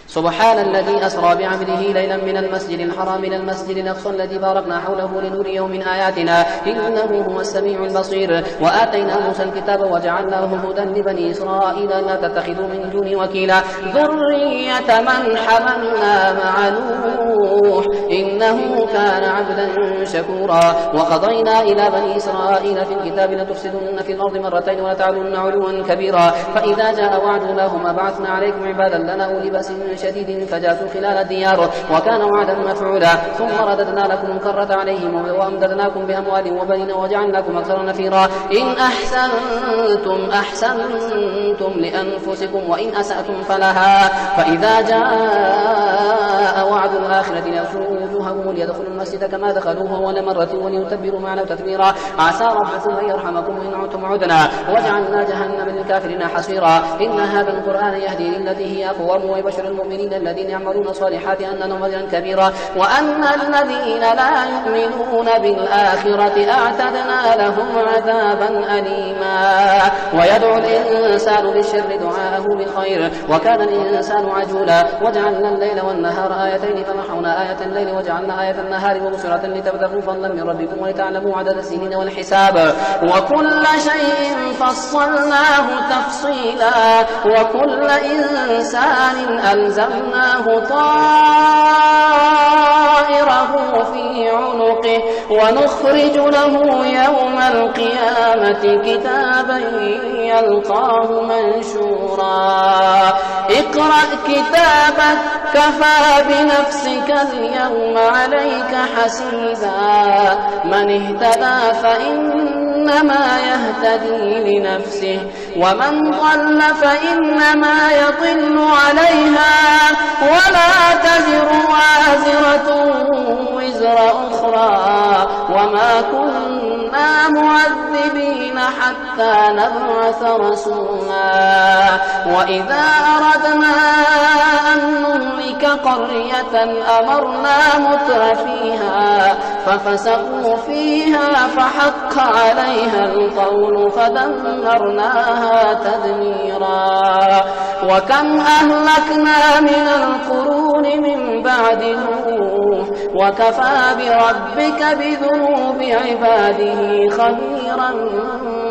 سبحان الذي أسرى بعبده ليلا من المسجد الحرام إلى المسجد الأقصى الذي باركنا حوله لنريه من آياتنا إنه هو السميع البصير. وآتينا موسى الكتاب وجعلناه هدى لبني إسرائيل لا تتخذوا من دوني وكيلا ذرية من حملنا مع نوح إنه كان عبدا شكورا. وقضينا إلى بني إسرائيل في الكتاب لتفسدن في الأرض مرتين ولتعلن علوا كبيرا. فإذا جاء وعد أولاهما بعثنا عليكم عبادا لنا أولي بأس شديد فجاسوا خلال الديار وكان وعدا مفعولا. ثم رددنا لكم الكرة عليهم وأمددناكم بأموال وبنين وجعلناكم أكثر نفيرا. إن أحسنتم أحسنتم لأنفسكم وإن أسأتم فلها. فإذا جاء وعد الآخرة ليسوءوا وجوههم ليدخلوا المسجد كما دخلوه أول مرة وليتبروا معنا تتبيرا. عسى ربكم أن يرحمكم إن عدتم عدنا وجعلنا جهنم للكافرين حصيرا. إن هذا القرآن يهدي للتي هي أقوم ويبشر المؤمنين الذين يعملون الصالحات أن لهم أجرا كبيرا وأن الذين لا يؤمنون بالآخرة أعتدنا لهم عذابا أليما. ويدعو الإنسان بالشر دعاءه بالخير وكان الإنسان عجولا. وجعلنا الليل والنهار آيتين فمحونا آية الليل وجعلنا آية النهار مبصرة لتبتغوا فضلا من ربكم ولتعلموا عدد السنين والحساب وكل شيء فصلناه تفصيلا. وكل إنسان ألزمناه طائره في عنقه ونخرج له يوم القيامة كتابا يلقاه منشورا. اقرأ كتابك كفى بنفسك اليوم عليك حسيبا. من اهتدى فإنما يهتدي لنفسه ومن ضل فإنما يضل عليها ولا تزر وازرة وزر أخرى وما كنا معذبين حتى نبعث رسولا. وإذا أردنا أن نهلك قرية أمرنا مترفيها ففسقوا فيها فحق عليها القول فدمرناها تدميرا. وكم أهلكنا من القرون من بعد نوح وكفى بربك بذنوب عباده خبيرا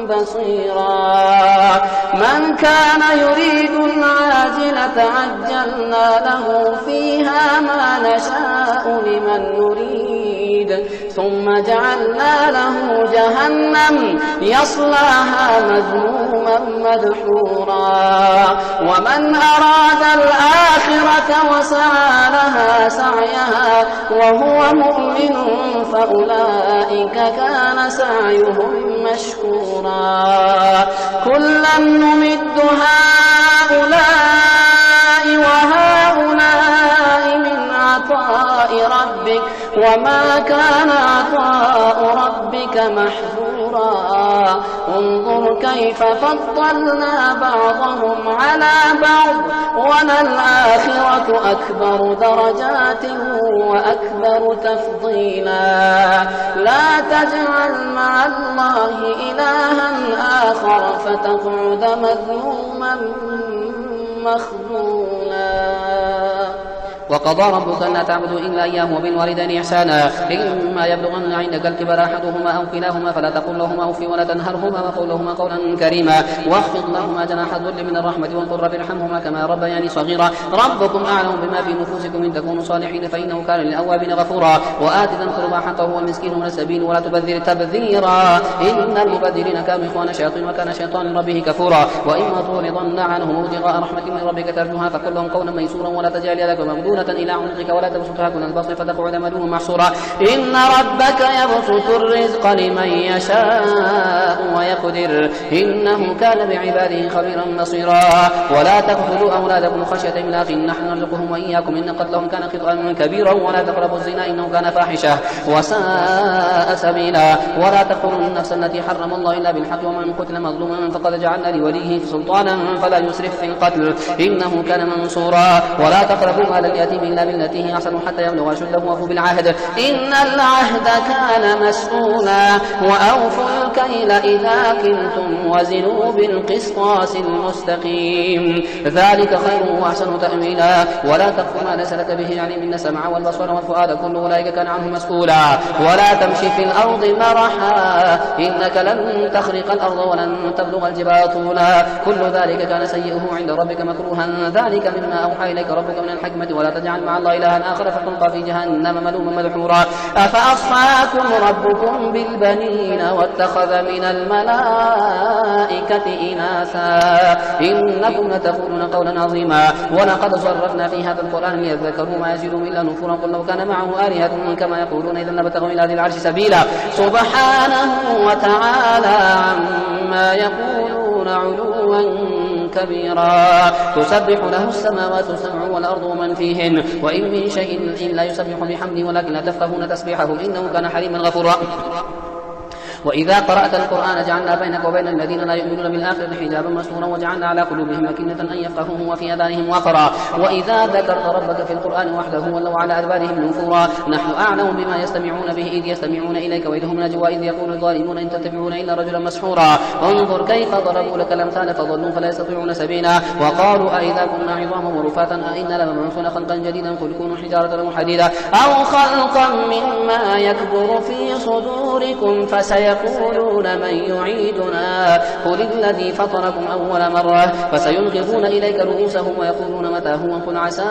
بصيرا. من كان يريد العاجلة عجلنا له فيها ما نشاء لمن نريد ثم جعلنا له جهنم يصلاها مذموما مدحورا. ومن أراد الآخرة وسعى لها سعيها وهو مؤمن فأولئك كان سعيهم مشكورا. كلا نمد هؤلاء وهؤلاء من عطاء ربك وما كان عطاء ربك محظورا. انظر كيف فضلنا بعضهم على بعض وللآخرة أكبر درجات وأكبر تفضيلا. لا تجعل مع الله إلها آخر فتقعد مذموما مخذولا. وقضى ربك ألا تعبدوا إلا إياه وبالوالدين إحسانا. إما يبلغن عندك الكبر أحدهما أو كلاهما فلا تقل لهما أف ولا تنهرهما وقل لهما قولا كريما واخفض لهما جناح الذل من الرحمة وقل رب ارحمهما كما ربياني صغيرا. ربكم أعلم بما في نفوسكم إن تكونوا صالحين فإنه كان للأوابين غفورا. وآت ذا القربى حقه والمسكين وابن السبيل ولا تبذر تبذيرا إن المبذرين كانوا إخوان الشياطين وكان الشيطان لربه كفورا. وإما تعرضن عنهم ابتغاء رحمة من ربك ترجوها فقل لهم قولا ميسورا ولا تجعل يدك مغلولة إلى عنقك ولا تبسطها كل البسط فتقعد ملوما محصورا. إن ربك يبسط الرزق لمن يشاء ويقدر إنه كان بعباده خبيرا بصيرا. ولا تقتلوا أولادكم خشية إملاق نحن نرزقهم وإياكم إن قتلهم كان خطأ كبيرا. ولا تقربوا الزنا إنه كان فاحشة وساء سبيلا. ولا تقتلوا النفس التي حرم الله إلا بالحق ومن قتل مظلوما فقد جعلنا لوليه سلطانا فلا يسرف في القتل إنه كان منصورا. ولا تقربوا مال يأتي إلا بالتي هي أحسن حتى يبلغ أشده وأوفوا بالعهد إن العهد كان مسؤولا وأوفوا الكيل إذا كلتم وزنوا بالقسطاس المستقيم ذلك خير وأحسن تأويلا ولا تقف ما ليس لك به علم إن السمع والبصر والفؤاد كل أولئك كان عنه مسؤولا ولا تمشي في الأرض مرحا إنك لن تخرق الأرض ولن تبلغ الجبال طولا كل ذلك كان سيئه عند ربك مكروها ذلك مما أوحى إليك ربك من الحكمة ولا تجعل مع الله إلها آخر فتلقى في جهنم ملوما مدحورا أفأصفاكم ربكم بالبنين واتخذ من الملائكة إناثا إنكم لتقولون قولا عظيما ولقد صرفنا في هذا القرآن ليذكروا ما يزيدهم إلا نفورا قل لو كان معه آلهة كما يقولون إذا لابتغوا إلى ذي العرش سبيلا سبحانه وتعالى عما يقولون علوا كبيرا تسبح له السماوات السبع والأرض ومن فيهن وإن من شيء إلا يسبح بحمده ولكن لا تفقهون تسبيحه إنه كان حليما غفورا وإذا قرأت القرآن جعلنا بينك وبين الذين لا يؤمنون بالآخرة حجابا مستورا وجعلنا على قلوبهم أكنة أن يفقهوه وفي آذانهم وقرا وإذا ذكرت ربك في القرآن وحده ولوا على أدبارهم نفورا نحن أعلم بما يستمعون به إذ يستمعون إليك وإذ هم نجوى إذ يقول الظالمون إن تتبعون إلا رجلا مسحورا انظر كيف ضربوا لك الأمثال فضلوا فلا يستطيعون سبيلا وقالوا أئذا كنا عظاما ورفاتا أئنا لمبعوثون خلقا جديدا قل كونوا حجارة أو حديدا أو خلقا مما يكبر في صدوركم فسيقولون من يعيدنا قل الذي فطركم أول مرة فسينغضون إليك رؤوسهم ويقولون متى هو قل عسى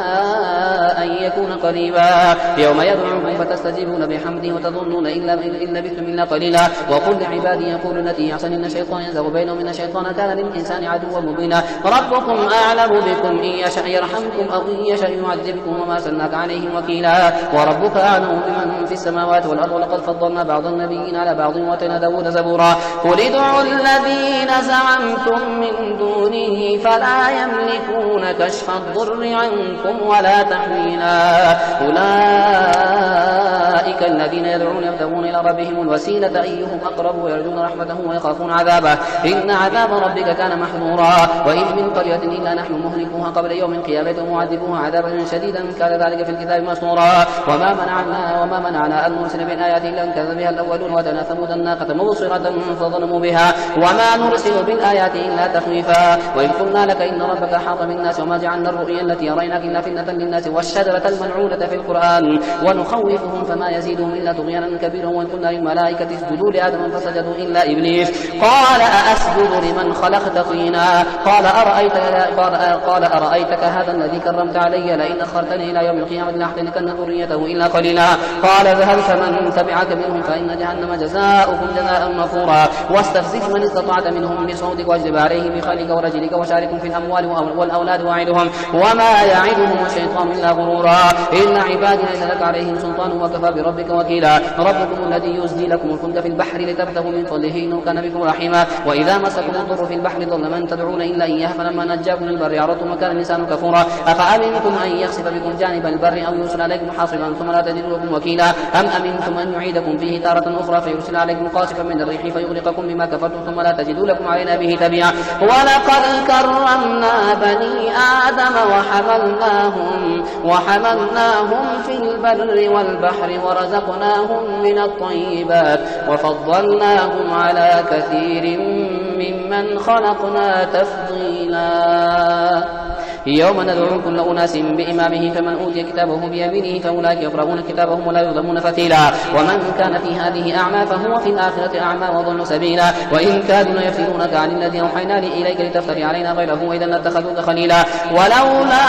أن يكون قريبا يوم يدعوكم فتستجيبون بحمده وتظنون إن لبثتم إلا قليلا وقل لعبادي يقول التي أحسن إن الشيطان ينزغ بينهم إن الشيطان كان للإنسان عدوا مبينا ربكم أعلم بكم إن يشأ يرحمكم أو إن يشأ يعذبكم وما أرسلناك عليهم وكيلا وربك أعلم بمن في السماوات والأرض ولقد فضلنا بعض النبيين على بعض وآتينا داود زبورا قل ادعوا الذين زعمتم من دونه فلا يملكون كشف الضر عنكم ولا تحويلا أولئك الذين يدعون يبتغون إلى ربهم الوسيلة أيهم أقرب ويرجون رحمته ويخافون عذابه إن عذاب ربك كان محظورا وإن من قرية إلا نحن مهلكوها قبل يوم القيامة ومعذبوها عذابا شديدا كان ذلك في الكتاب مسطورا وما منعنا أن نرسل بالآيات إلا أن كذب بها الأولون وأتانا ثمود الناقة مبصرة فظلموا بها وما نرسل بالآيات إلا تخويفا وإذ قلنا لك إن ربك أحاط بالناس وما جعلنا الرؤيا التي أريناك إلا فتنة للناس والشجرة الملعونة في القرآن ونخوفهم فما يزيدهم إلا طغيانا كبيرا وإن قلنا للملائكة اسجدوا لآدم فسجدوا إلا إبليس قال أأسجد لمن خلقت طينا قال أرأيتك هذا الذي كرمت علي لئن أخرتني إلى يوم القيامة لأحترقن ذريته إلا قليلا قال اذهب فمن تبعك منهم فإن جهنم جزاؤكم جزاء مغفورا واستفزز من استطعت منهم بصوتك واجلب عليه بخيلك ورجلك وشاركهم في الأموال والأولاد واعدهم وما يعدهم الشيطان إلا غرورا إن عبادي ليس لك عليهم سلطان وكفى بربك وكيلا ربكم الذي يزجي لكم الفلك في البحر لتبتغوا من فضله إنه كان بكم رحيما وإذا مسكم الضر في البحر ضل من تدعون إلا إياه فلما نجاكم البر عرضتم وكان الإنسان كفورا أفأمنتم أن يخسف بكم جانب البر أو يرسل عليكم حاصبا ثم لا تجدوا لكم وكيلا أم أمنتم أن يعيدكم فيه تارة أخرى فيرسل عليكم قاصفا من الريح فيغرقكم بما كفرتم ثم لا تجدوا لكم علينا به تبيعا ولقد كرمنا بني آدم وحملناهم في البر والبحر ورزقناهم من الطيبات وفضلناهم على كثير ممن خلقنا تفضيلا يوم ندعو كل أناس بإمامه فمن أوتي كتابه بيمينه فأولئك يقرؤون كتابهم ولا يظلمون فتيلا ومن كان في هذه أعمى فهو في الآخرة أعمى وضل سبيلا وإن كادوا يفتنونك عن الذي أوحينا إليك لتفتري علينا غيره وإذا لاتخذوك خليلا ولولا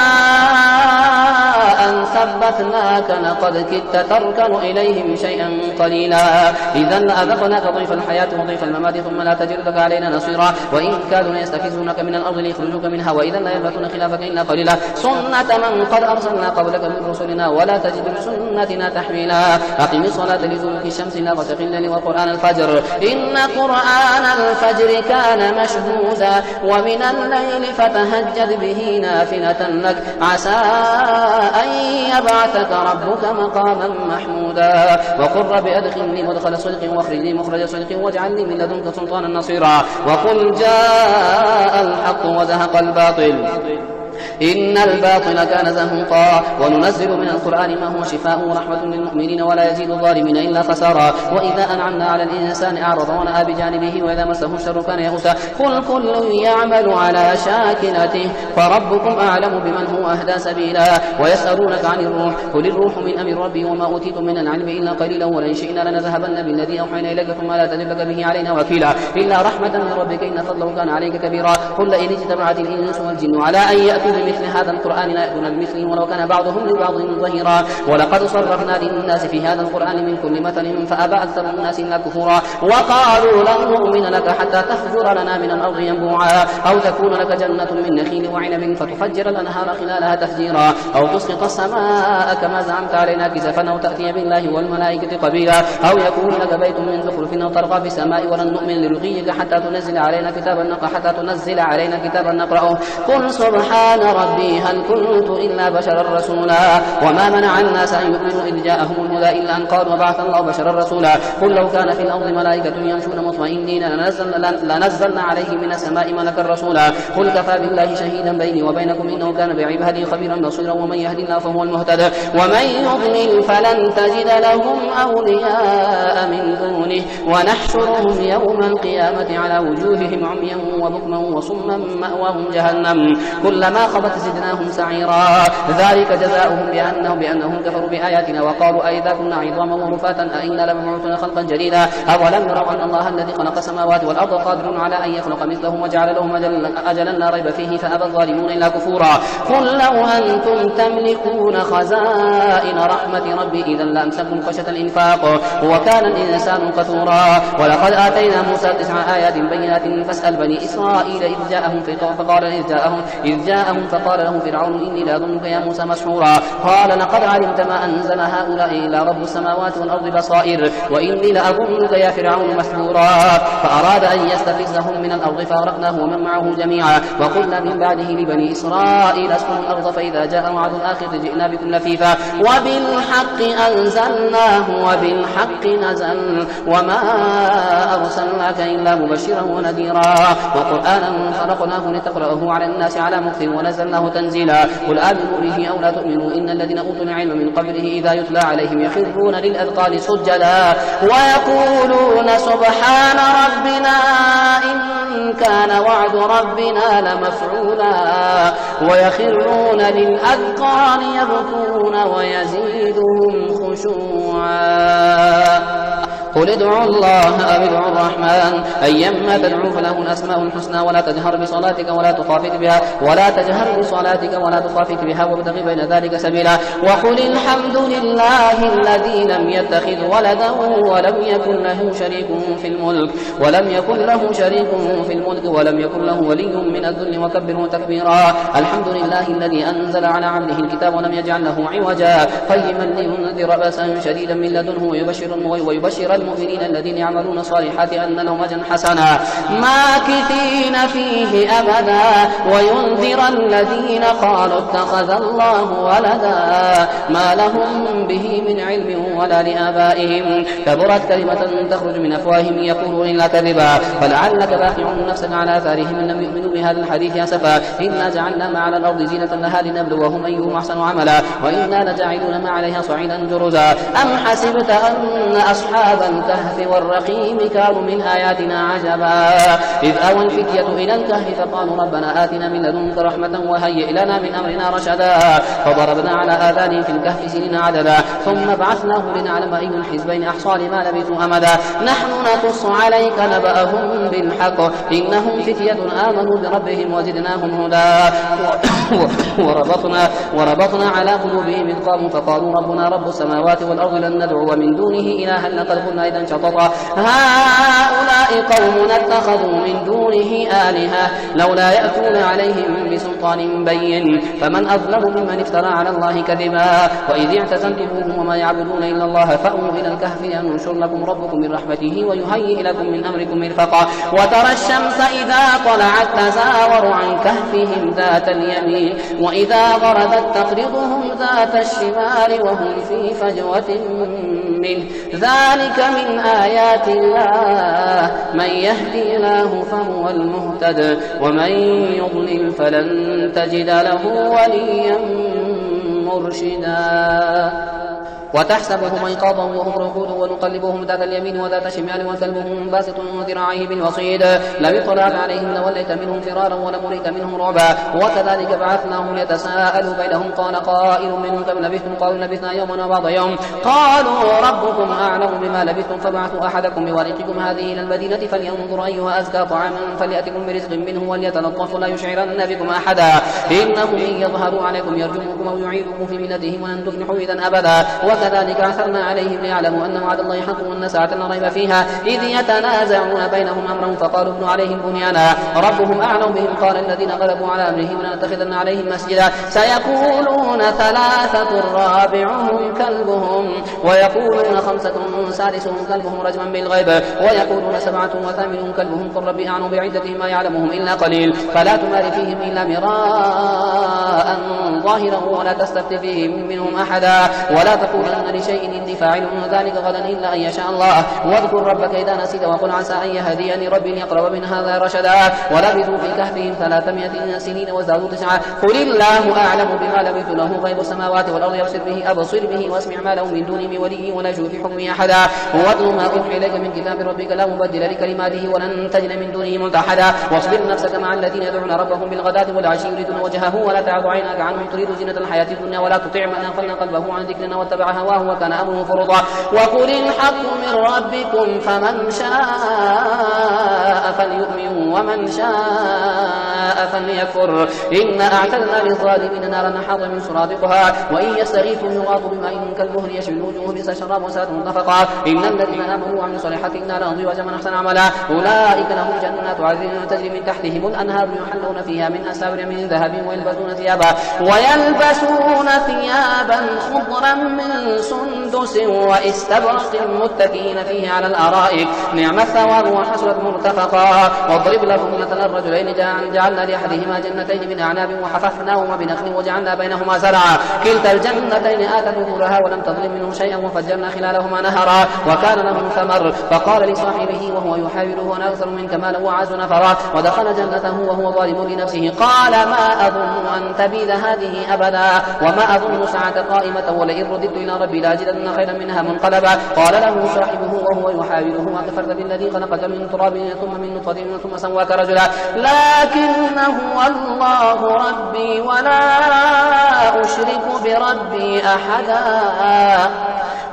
أن ثبتناك لقد كدت تركن إليهم شيئا قليلا إذا لأذقناك ضيف الحياة وضيف الممات ثم لا تجد لك علينا نصيرا وإن كادوا يستفزونك من الأرض ليخرجوك منها وإذا لا يلبثون خلافك إلا قليلا سنة من قد أرسلنا قبلك من رسلنا ولا تجد لسنتنا تحويلا أقم الصلاة لدلوك الشمس إلى غسق الليل وقرآن الفجر إن قرآن الفجر كان مشهودا ومن الليل فتهجد به نافلة لك عسى أن يبعثك ربك مقاما محمودا وقل رب أدخلني مدخل صدق واخرجني مخرج صدق واجعل لي من لدنك سلطانا نصيرا وقل جاء الحق وزهق الباطل إن الباطل كان زهوقا وننزل من القرآن ما هو شفاء ورحمة للمؤمنين ولا يزيد الظالمين إلا خسارا وإذا أنعمنا على الإنسان أعرض ونأى بجانبه وإذا مسه الشر كان يئوسا قل كل يعمل على شاكلته فربكم أعلم بمن هو أهدى سبيلا ويسألونك عن الروح قل الروح من أمر ربي وما أوتيتم من العلم إلا قليلا ولئن شئنا لنذهبن بالذي أوحينا إليك ثم لا تجد لك به علينا وكيلا إلا رحمة من ربك إن فضله كان عليك كبيرا قل إن اجتمعت الإنس والجن على أن يأتوا بمثل هذا القرآن لا يأتون بمثله ولو كان بعضهم لبعض ظهيرا ولقد صرفنا للناس في هذا القرآن من كل مثل فأبى أكثر الناس إلا كفورا وقالوا لن نؤمن لك حتى تفجر لنا من الأرض ينبوعا أو تكون لك جنة من نخيل وعنب فتفجر الأنهار خلالها تفجيرا أو تسقط السماء كما زعمت علينا كسفا أو تأتي بالله والملائكة قبيلا أو يكون لك بيت من زخرف أو ترقى في السماء ولن نؤمن لرقيك حتى تنزل علينا كتابا نقرأه قل سبحان ربي هل كنت إلا بشرا رسولا وما منع الناس أن يؤمنوا إذ جاءهم الهدى إلا أن قالوا وبعث الله بشرا رسولا قل لو كان في الأرض ملائكة يمشون مطمئنين لنزلنا عليهم من السماء ملكا رسولا قل كفى بالله شهيدا بيني وبينكم إنه كان بعباده خبيرا بصيرا ومن يهد الله فهو المهتد ومن يضلل فلن تجد لهم أولياء من دونه ونحشرهم يوم القيامة على وجوههم عميا وبكما وصما مأواهم جهنم كلما خبت زدناهم سعيرا ذلك جزاؤهم بأنهم كفروا بآياتنا وقالوا أئذا كنا عظاما ورفاتا أئنا لمبعوثون خلقا جديدا أولم يروا أن الله الذي خلق السماوات والأرض قادر على أن يخلق مثلهم وجعل لهم أجلا لا ريب فيه فأبى الظالمون إلا كفورا قل لو أنتم تملكون خزائن رحمة ربي إذا لأمسكم خشية الإنفاق وكان الإنسان كثورا ولقد آتينا موسى 9 آيات بينات فاسأل بني إسرائيل إذ جاءهم فقال له فرعون إني لأظنك يا موسى مسحورا قال لقد علمت ما أنزل هؤلاء إلا رب السماوات والأرض بصائر وإني لأظنك يا فرعون مسحورا فأراد أن يستفزهم من الأرض فأغرقناه ومن معه جميعا وقلنا من بعده لبني إسرائيل اسكنوا الأرض فإذا جاء وعد الآخرة جئنا بكم لفيفا وبالحق أنزلناه وبالحق نزل وما أرسلناك إلا مبشرا ونذيرا وقرآنا فرقناه لتقرأه على الناس على مكث ونزلناه تنزيلا قل آمنوا به أو لا تؤمنوا إن الذين أوتوا العلم من قبله إذا يتلى عليهم يخرون للأذقان سجدا ويقولون سبحان ربنا إن كان وعد ربنا لمفعولا ويخرون للأذقان يبكون ويزيدهم خشوعا قل ادعوا الله أو ادعوا الرحمن أيما تدعوا فله الأسماء الحسنى ولا تجهر بصلاتك ولا تخافت بها وابتغ بين ذلك سبيلا وقل الحمد لله الذي لم يتخذ ولدا ولم يكن له شريك في الملك ولم يكن له ولي من الذل وكبره تكبيرا الحمد لله الذي أنزل على عبده الكتاب ولم يجعل له عوجا قيما لينذر بأسا شديدا من لدنه ويبشر المؤمنين الذين يعملون الصالحات أن لهم أجرا حسنا ماكثين فيه أبدا وينذر الذين قالوا اتخذ الله ولدا ما لهم به من علم ولا لآبائهم كبرت كلمة تخرج من أفواههم يقولون إلا كذبا فلعلك باخع نفسك على آثارهم إن لم يؤمنوا بهذا الحديث أسفا إنا جعلنا ما على الأرض زينة لها لنبلوهم أيهم أحسن عملا وإنا لجاعلون ما عليها صعيدا جرزا أم حسبت أن أصحاب الكهف والرقيم كانوا من آياتنا عجبا إذ أوى الفتية إلى الكهف فقالوا ربنا آتنا من لدنك رحمة وهيئ لنا من أمرنا رشدا فضربنا على آذانهم في الكهف سنين عددا ثم بعثناهم لنعلم أي الحزبين أحصى لما لبثوا أمدا نحن نقص عليك نبأهم بالحق إنهم فتية آمنوا بربهم وزدناهم هدى وربطنا على قلوبهم إذ قاموا فقالوا ربنا رب السماوات والأرض لن ندعو من دونه إلها لقد قلنا إذا شططا هؤلاء قوم اتخذوا من دونه آلهة لولا يأتون عليهم بسلطان بين فمن أظلم ممن افترى على الله كذبا وإذ اعتزلتموهم وما يعبدون إلا الله فأووا إلى الكهف ينشر لكم ربكم من رحمته ويهيئ لكم من أمركم مرفقا وترى الشمس إذا طلعت تزاور عن كهفهم ذات اليمين وإذا غربت تقرضهم ذات الشمال وهم في فجوة منه ذلك من آيات الله من يهدي الله فهو المهتد ومن يضلل فلن تجد له وليا مرشدا وتحسبهم أيقاظا وهم رقود ونقلبهم ذات اليمين وذات الشمال وكلبهم باسط ذراعيه بالوصيد لو اطلعت عليهم لوليت منهم فرارا ولملئت منهم رعبا وكذلك بعثناهم ليتساءلوا بينهم قال قائل منهم كم لبثتم قالوا لبثنا يوما وبعض يوم قالوا ربكم أعلم بما لبثتم فابعثوا أحدكم بورقكم هذه إلى المدينة فلينظر أيها أزكى طعاما فليأتكم برزق منه وليتلطف لا يشعرن بكم أحدا إنهم إن يظهروا عليكم يرجموكم أو يعيدوكم في ملتهم ولن تفلحوا إذا أبدا وكذلك أثرنا عليهم ليعلموا أن وعد الله حق وأن ساعة لا ريب فيها إذ يتنازعون بينهم أمرهم فقالوا ابنوا عليهم بنيانا ربهم أعلم بهم قال الذين غلبوا على أمرهم لنتخذن عليهم مسجدا سيقولون ثلاثة رابعهم كلبهم ويقولون خمسة سادسهم كلبهم رجما بالغيب ويقولون سبعة وثامنهم كلبهم قل ربي أعلم بعدتهم ما يعلمهم إلا قليل فلا تمار فيهم إلا مراء ظاهرا ولا تستفت فيهم منهم أحدا ولا تقولن لشيء إني فاعل ذلك غدا إلا أن يشاء الله واذكر ربك إذا نسيت وقل عسى أن يهديني ربي ليقرب من هذا رشدا ولبثوا في كهفهم 300 سنين وازدادوا 9 قل الله أعلم بما لبثوا له غيب السماوات والأرض أبصر به واسمع ما له من دونه من ولي ولا يشرك في حكمه أحدا واتل ما أوحي إليك من كتاب ربك لا مبدل لكلماته ولن تجد من دونه ملتحدا واصبر نفسك مع الذين يدعون ربهم بالغداة والعشي يريدون وجهه ولا تعد عينك عنهم تريد زينة الحياة الدنيا ولا تطع من أغفلنا قلبه عن ذكرنا واتبع هواه وكان أمره فرطا وقل الحق من ربكم فمن شاء فليؤمن ومن شاء فليكفر إنا أعتدنا للظالمين نارا حاط من سرادقها وإن يستغيثوا يغاثوا بماء كالمهل يشوي الوجوه بئس الشراب وساءت مرتفقا إن الذين آمنوا وعملوا الصالحات إنا لنضيع أجر من أحسن عملا أولئك لهم جنات عدن تجري من تحتهم الأنهار يحلون فيها من أساور من ذهب ويلبسون ثيابا خضرا من سندس واستبرق متكئين فيه على الأرائك نعم الثواب وحسنت مرتفقا واضرب لهم مثلا الرجلين جعلنا لأحدهما جنتين من أعناب وحففناهما بنخل وجعلنا بينهما زرعا كلتا الجنتين آتت أكلها ولم تظلم منه شيئا وفجرنا خلالهما نهرا وكان له ثمر فقال لصاحبه وهو يحاوره أنا أكثر منك مالا وأعز نفرا ودخل جنته وهو ظالم لنفسه قال ما أظن أن تبيد هذه أبدا وما أظن الساعة قائمة ولئن رددت إلى ربي لأجدن خيرا منها منقلبا قال له صاحبه وهو يحاوره أكفرت بالذي خلقك من تراب ثم من نطفة ثم سواك رجلا لكن هو الله ربي ولا أشرك بربي أحدا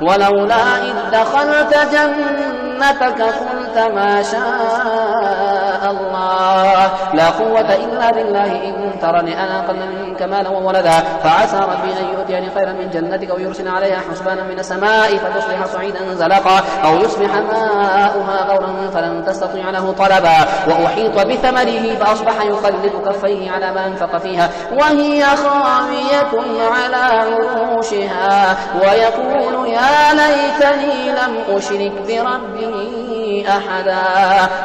ولولا إذ دخلت جنتك قلت ما شاء الله لا قوة إلا بالله إن ترني أنا أقل منك مالا وولدا فعسى ربي أن يؤتيني خيرا من جنتك ويرسل عليها حسبانا من السماء فتصبح صعيدا زلقا أو يصبح ماؤها غورا فلن تستطيع له طلبا وأحيط بثمره فأصبح يقلب كفيه على ما أنفق فيها وهي خاوية على عروشها ويقول يا ليتني لم أشرك بربي أحدا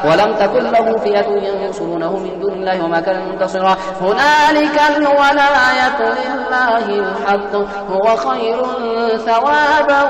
ولم تكن له فئة ينصرونه من دون الله وما كان منتصرا هنالك الولاية لله الحق هو خير ثوابا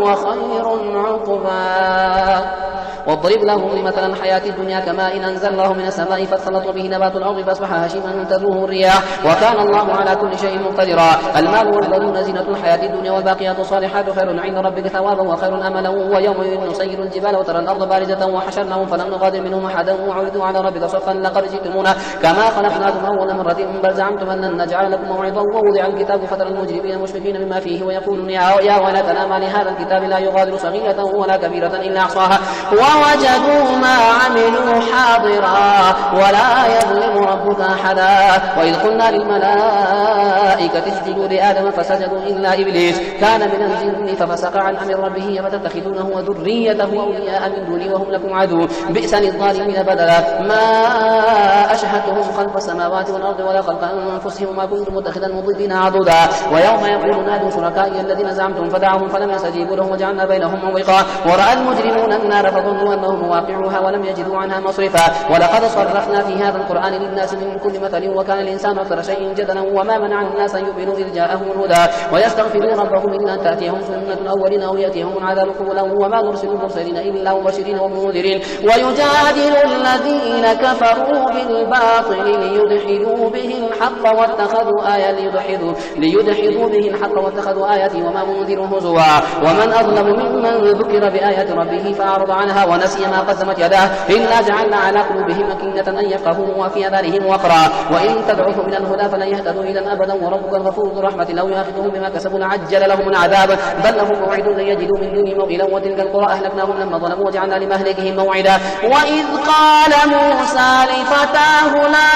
وخير عقبا واضرب لهم مثلا الحياة الدنيا كماء أنزلناه من السماء فاختلط به نبات الأرض فأصبح هشيما تذروه الرياح وكان الله على كل شيء مقتدرا المال والبنون زينة الحياة الدنيا والباقيات الصالحات خير عند ربك ثوابا وخير أملا ويوم نسير الجبال وترى الأرض بارزة وحشرناهم فلم نغادر منهم أحدا وعرضوا على ربك صفا لقد جئتمونا كما خلقناكم أول مرة بل زعمتم أن نجعل لكم موعظا ووضع الكتاب فترى المجرمين مشفقين مما فيه ويقولون يا ويلتنا ما لهذا الكتاب لا يغادر صغيرة ولا كبيرة إلا أحصاها ووجدوا ما عملوا حاضرا ولا يظلم ربك أحدا وإذ قلنا للملائكة اسجدوا لآدم فسجدوا إلا إبليس كان من الجن ففسق عن أمر ربه فتتخذونه وذريته أولياء من دوني وهم لكم عدو بئس للظالمين بدلا ما أشهدتهم خلق السماوات والأرض ولا خلق أنفسهم ما كنت متخذا المضلين عضدا ويوم يقول نادوا شركائي الذين زعمتم فدعوهم فلم يستجيبوا لهم وجعلنا بينهم موبقا ورأى المجرمون النار فظنوا وظنوا أنهم مواقعوها ولم يجدوا عنها مصرفا. ولقد صرفنا في هذا القرآن للناس من كل مثل وكان الإنسان أكثر شيء جدلا وما منع الناس أن يؤمنوا إذ جاءهم الهدى ويستغفروا ربهم إلا أن تأتيهم سنة الأولين أو يأتيهم العذاب قبلا وما نرسل المرسلين إلا مبشرين ومنذرين. ويجادل الذين كفروا بالباطل ليدحضوا به الحق واتخذوا آياتي وما منذر هزوا. ومن أظلم ممن ذكر بآيات ربه فأعرض عنها ونسي ما قدمت يداه إنا جعلنا على قلوبهم أكنة أن يفقهوا وفي آذانهم وقرا وإن تدعوهم إلى الهدى فلن يهتدوا إذا أبدا وربك الغفور ذو الرحمة لو يأخذهم بما كسبوا لعجل لهم العذاب بل لهم موعد لن يجدوا من دونه موئلا وتلك القرى أهلكناهم لما ظلموا وجعلنا لمهلكهم موعدا. وإذ قال موسى لفتاه لا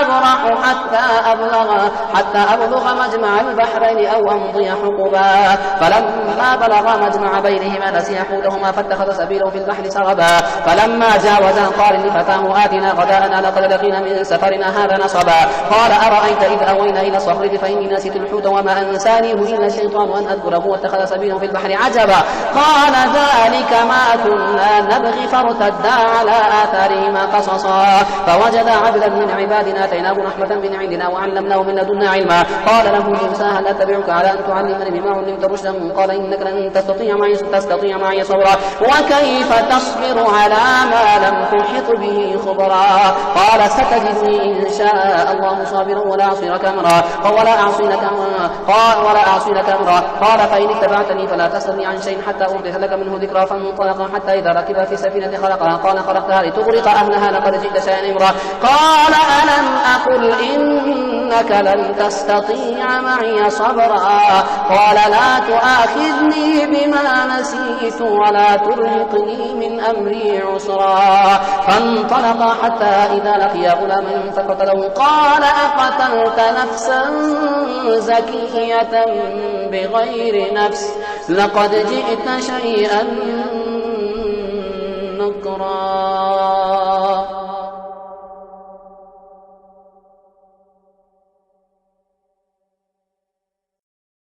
أبرح حتى أبلغ مجمع البحرين أو أمضي حقبا فلما بلغ مجمع بينهما نسي حوتهما فاتخذ سبيله في البحر سربا فلما جاوزا قال لفتاه آتنا غداءنا لقد لقينا من سفرنا هذا نصبا قال أرأيت إذ أوينا إلى الصخرة فإني نسيت الحوت وما أنسانيه إلا الشيطان أن أذكره واتخذ سبيله في البحر عجبا قال ذلك ما كنا نبغي فارتدا على آثارهما قصصا فوجدا عبدا من عبادنا آتيناه رحمة من عندنا وعلمناه من لدنا علما قال له موسى هل أتبعك على أن تعلمني بما علمت رشدا قال إنك لن تستطيع معي صبرا وكيف تصبر على ما لم تحط به خبرا قال ستجدني إن شاء الله صابرا ولا أعصي لك أمرا قال فإن اتبعتني فلا تسألني عن شيء حتى أحدث لك منه ذكرا فانطلقا حتى إذا ركب في سفينة خلقها قال خلقتها لتغرق أهلها لقد جئت شيئا إمرا قال ألم أقل إنك لن تستطيع معي صبرا قال لا تؤاخذني بما نسيت ولا ترهقني من أمري عسرا فانطلقا حتى إذا لقيا غلاما فقتله قال أقتلت نفسا زكية بغير نفس لقد جئت شيئا نكرا